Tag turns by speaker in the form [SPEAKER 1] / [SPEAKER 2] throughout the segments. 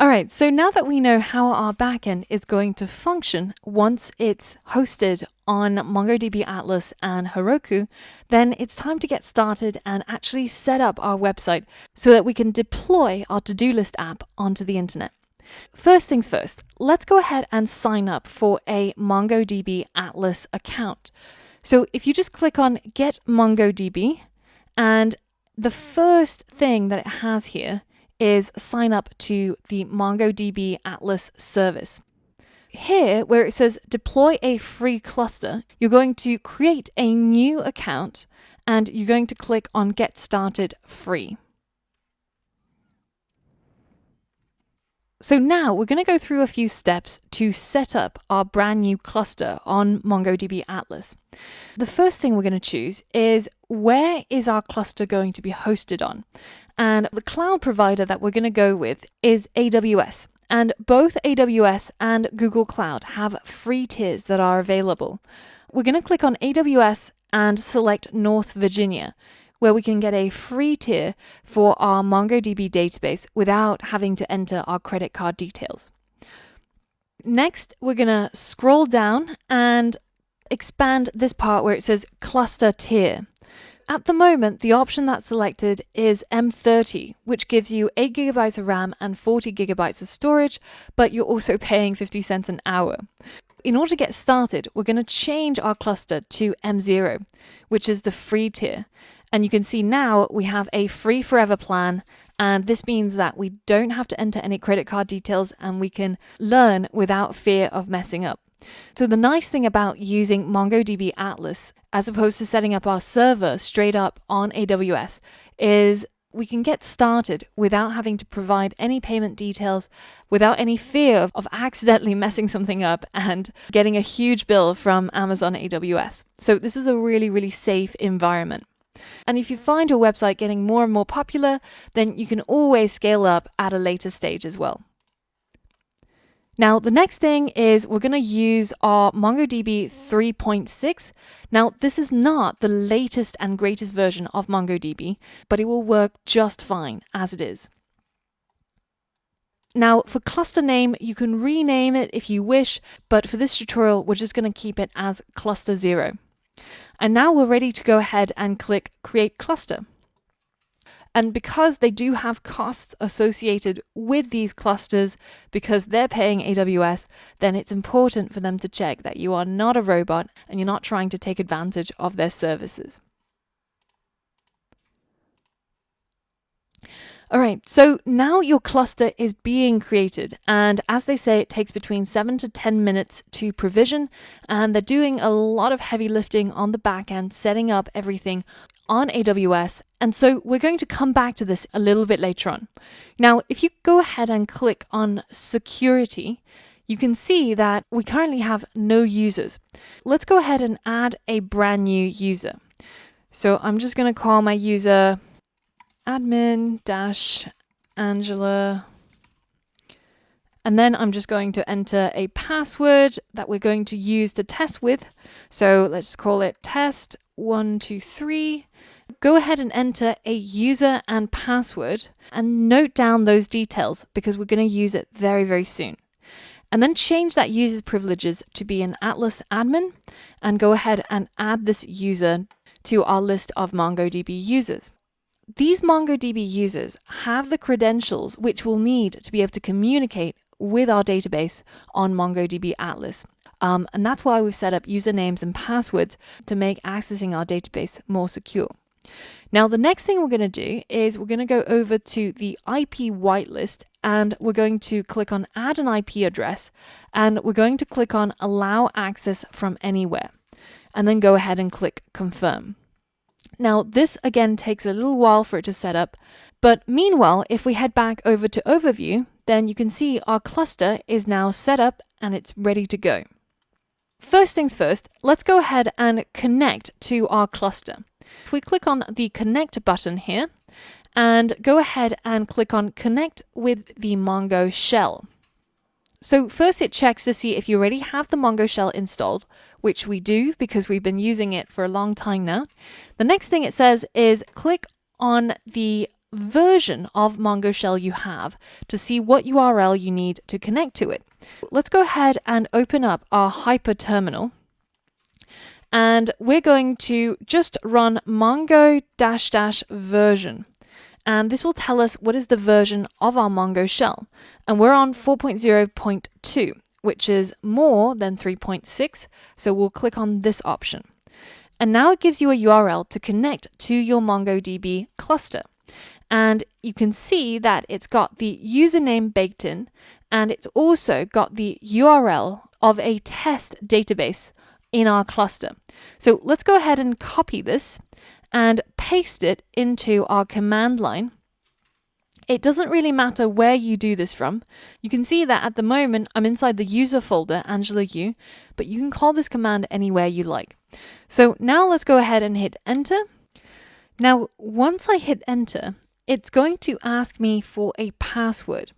[SPEAKER 1] All right, so now that we know how our backend is going to function once it's hosted on MongoDB Atlas and Heroku, then it's time to get started and actually set up our website so that we can deploy our to-do list app onto the internet. First things first, let's go ahead and sign up for a MongoDB Atlas account. So if you just click on Get MongoDB, and the first thing that it has here is sign up to the MongoDB Atlas service. Here, where it says deploy a free cluster, you're going to create a new account and you're going to click on Get Started Free. So now we're going to go through a few steps to set up our brand new cluster on MongoDB Atlas. The first thing we're going to choose is where is our cluster going to be hosted on? And the cloud provider that we're going to go with is AWS. And both AWS and Google Cloud have free tiers that are available. We're going to click on AWS and select North Virginia, where we can get a free tier for our MongoDB database without having to enter our credit card details. Next, we're going to scroll down and expand this part where it says cluster tier. At the moment, the option that's selected is M30, which gives you 8 GB of RAM and 40 GB of storage, but you're also paying 50 cents an hour. In order to get started, we're going to change our cluster to M0, which is the free tier. And you can see now we have a free forever plan, and this means that we don't have to enter any credit card details and we can learn without fear of messing up. So the nice thing about using MongoDB Atlas, as opposed to setting up our server straight up on AWS, is we can get started without having to provide any payment details, without any fear of accidentally messing something up and getting a huge bill from Amazon AWS. So this is a really, really safe environment. And if you find your website getting more and more popular, then you can always scale up at a later stage as well. Now, the next thing is we're going to use our MongoDB 3.6. Now, this is not the latest and greatest version of MongoDB, but it will work just fine as it is. Now, for cluster name, you can rename it if you wish, but for this tutorial, we're just going to keep it as cluster 0. And now we're ready to go ahead and click Create Cluster. And because they do have costs associated with these clusters, because they're paying AWS, then it's important for them to check that you are not a robot and you're not trying to take advantage of their services. All right, so now your cluster is being created, and as they say, it takes between 7 to 10 minutes to provision, and they're doing a lot of heavy lifting on the back end, setting up everything on AWS, and so we're going to come back to this a little bit later on. Now, if you go ahead and click on security, you can see that we currently have no users. Let's go ahead and add a brand new user. So I'm just going to call my user admin-Angela, and then I'm just going to enter a password that we're going to use to test with. So let's call it test123. Go ahead and enter a user and password and note down those details because we're going to use it very, very soon. And then change that user's privileges to be an Atlas admin and go ahead and add this user to our list of MongoDB users. These MongoDB users have the credentials which we'll need to be able to communicate with our database on MongoDB Atlas. And that's why we've set up usernames and passwords to make accessing our database more secure. Now, the next thing we're going to do is we're going to go over to the IP whitelist and we're going to click on Add an IP address and we're going to click on Allow Access from Anywhere and then go ahead and click Confirm. Now, this again takes a little while for it to set up, but meanwhile, if we head back over to Overview, then you can see our cluster is now set up and it's ready to go. First things first, let's go ahead and connect to our cluster. If we click on the Connect button here and go ahead and click on Connect with the Mongo shell. So first it checks to see if you already have the Mongo shell installed, which we do because we've been using it for a long time now. The next thing it says is click on the version of Mongo Shell you have to see what URL you need to connect to it. Let's go ahead and open up our hyper terminal. And we're going to just run mongo -- version. And this will tell us what is the version of our Mongo shell. And we're on 4.0.2, which is more than 3.6. So we'll click on this option. And now it gives you a URL to connect to your MongoDB cluster. And you can see that it's got the username baked in, and it's also got the URL of a test database in our cluster. So let's go ahead and copy this and paste it into our command line. It doesn't really matter where you do this from. You can see that at the moment I'm inside the user folder, Angela U, but you can call this command anywhere you like. So now let's go ahead and hit enter. Now, once I hit enter, it's going to ask me for a password.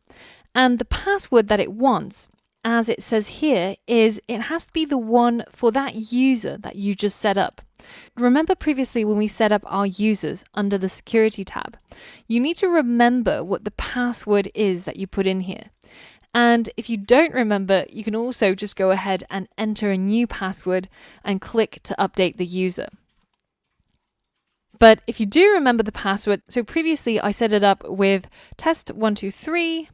[SPEAKER 1] And the password that it wants, as it says here, is it has to be the one for that user that you just set up. Remember previously when we set up our users under the security tab, you need to remember what the password is that you put in here. And if you don't remember, you can also just go ahead and enter a new password and click to update the user. But if you do remember the password, so previously I set it up with test123,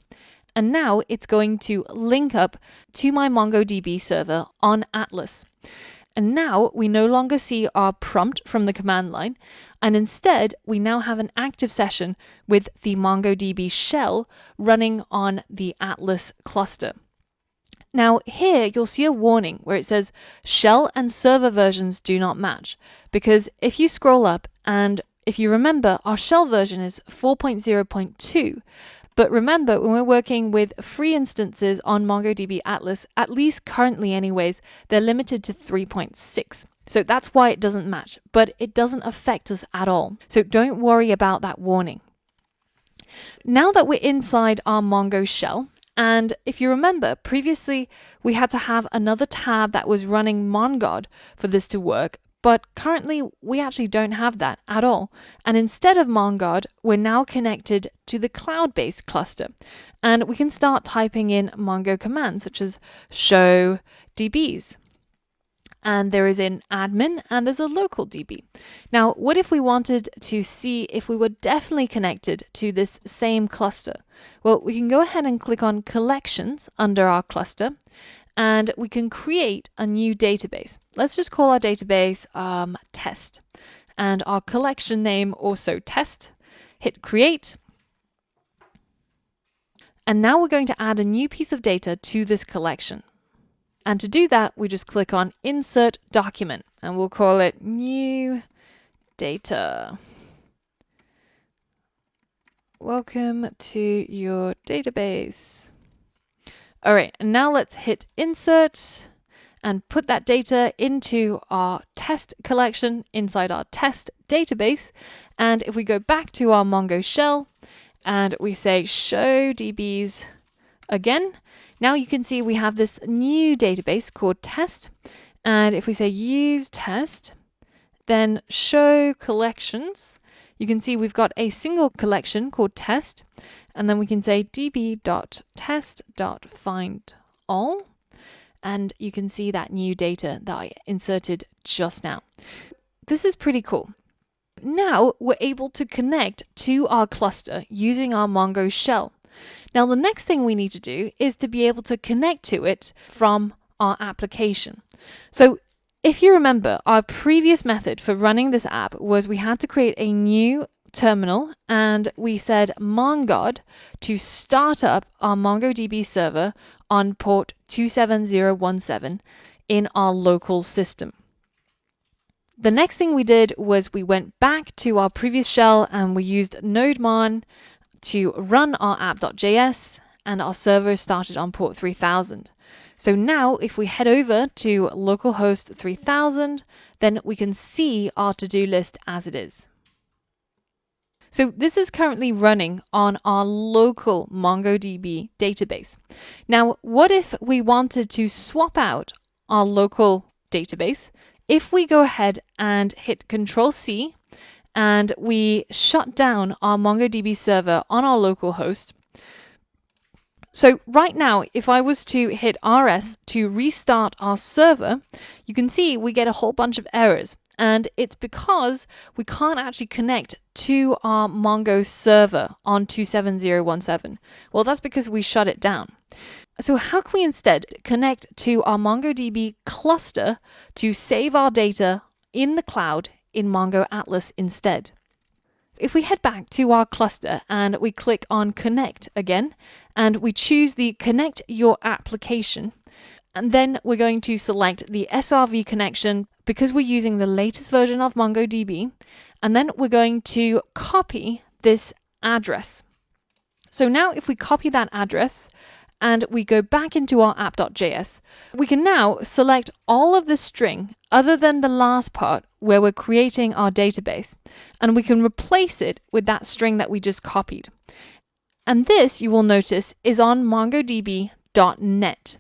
[SPEAKER 1] and now it's going to link up to my MongoDB server on Atlas. And now we no longer see our prompt from the command line, and instead we now have an active session with the MongoDB shell running on the Atlas cluster. Now here you'll see a warning where it says shell and server versions do not match, because if you scroll up and if you remember, our shell version is 4.0.2. But remember, when we're working with free instances on MongoDB Atlas, at least currently anyways, they're limited to 3.6. So that's why it doesn't match, but it doesn't affect us at all. So don't worry about that warning. Now that we're inside our Mongo shell, and if you remember, previously we had to have another tab that was running MonGod for this to work, but currently we actually don't have that at all. And instead of MonGod, we're now connected to the cloud-based cluster. And we can start typing in Mongo commands such as show DBs. And there is an admin and there's a local DB. Now, what if we wanted to see if we were definitely connected to this same cluster? Well, we can go ahead and click on collections under our cluster, and we can create a new database. Let's just call our database test, and our collection name also test. Hit create. And now we're going to add a new piece of data to this collection. And to do that, we just click on insert document, and we'll call it new data. Welcome to your database. All right, and now let's hit insert and put that data into our test collection inside our test database. And if we go back to our Mongo shell and we say show DBs again, now you can see we have this new database called test. And if we say use test, then show collections, you can see we've got a single collection called test. And then we can say db.test.find all. And you can see that new data that I inserted just now. This is pretty cool. Now we're able to connect to our cluster using our Mongo shell. Now the next thing we need to do is to be able to connect to it from our application. So if you remember, our previous method for running this app was we had to create a new terminal, and we said mongod to start up our MongoDB server on port 27017 in our local system. The next thing we did was we went back to our previous shell and we used nodemon to run our app.js, and our server started on port 3000. So now if we head over to localhost 3000, then we can see our to-do list as it is. So this is currently running on our local MongoDB database. Now, what if we wanted to swap out our local database? If we go ahead and hit Control C and we shut down our MongoDB server on our local host. So right now, if I was to hit RS to restart our server, you can see we get a whole bunch of errors. And it's because we can't actually connect to our Mongo server on 27017. Well, that's because we shut it down. So how can we instead connect to our MongoDB cluster to save our data in the cloud in Mongo Atlas instead? If we head back to our cluster and we click on Connect again, and we choose the Connect Your Application, and then we're going to select the SRV connection because we're using the latest version of MongoDB, and then we're going to copy this address. So now if we copy that address and we go back into our app.js, we can now select all of this string other than the last part where we're creating our database, and we can replace it with that string that we just copied. And this, you will notice, is on mongodb.net.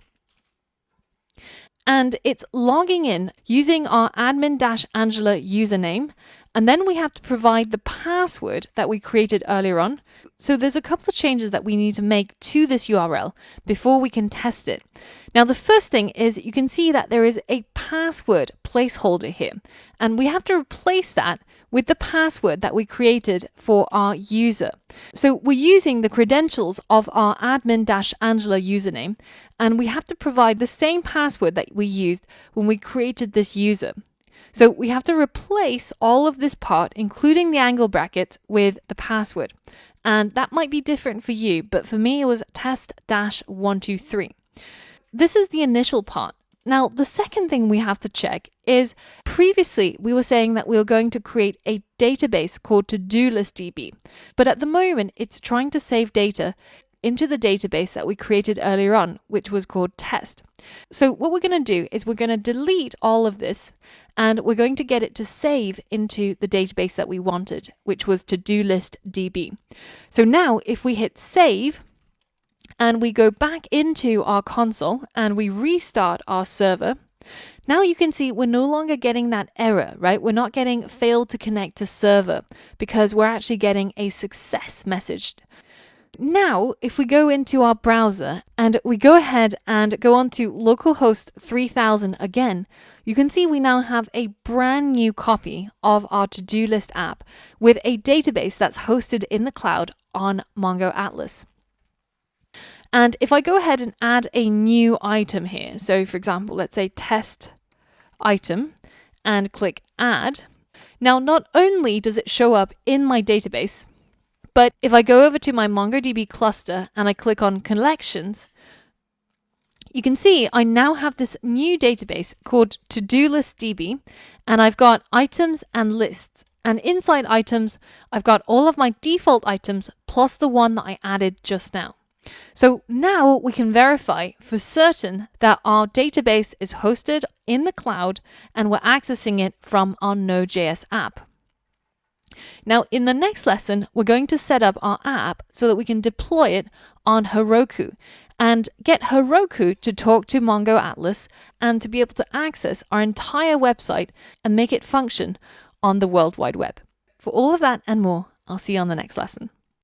[SPEAKER 1] And it's logging in using our admin-Angela username, and then we have to provide the password that we created earlier on. So there's a couple of changes that we need to make to this URL before we can test it. Now, the first thing is you can see that there is a password placeholder here, and we have to replace that with the password that we created for our user. So we're using the credentials of our admin-Angela username, and we have to provide the same password that we used when we created this user. So we have to replace all of this part, including the angle brackets, with the password. And that might be different for you, but for me it was test-123. This is the initial part. Now, the second thing we have to check is previously we were saying that we were going to create a database called to-do list DB, but at the moment it's trying to save data into the database that we created earlier on, which was called test. So what we're going to do is we're going to delete all of this, and we're going to get it to save into the database that we wanted, which was to-do list DB. So now if we hit save and we go back into our console and we restart our server, now you can see we're no longer getting that error, right? We're not getting failed to connect to server because we're actually getting a success message. Now, if we go into our browser and we go ahead and go on to localhost 3000 again, you can see we now have a brand new copy of our to-do list app with a database that's hosted in the cloud on Mongo Atlas. And if I go ahead and add a new item here, so for example, let's say test item, and click add, now not only does it show up in my database, but if I go over to my MongoDB cluster and I click on collections, you can see I now have this new database called To-Do List DB, and I've got items and lists. And inside items, I've got all of my default items plus the one that I added just now. So now we can verify for certain that our database is hosted in the cloud and we're accessing it from our Node.js app. Now, in the next lesson, we're going to set up our app so that we can deploy it on Heroku and get Heroku to talk to Mongo Atlas and to be able to access our entire website and make it function on the World Wide Web. For all of that and more, I'll see you on the next lesson.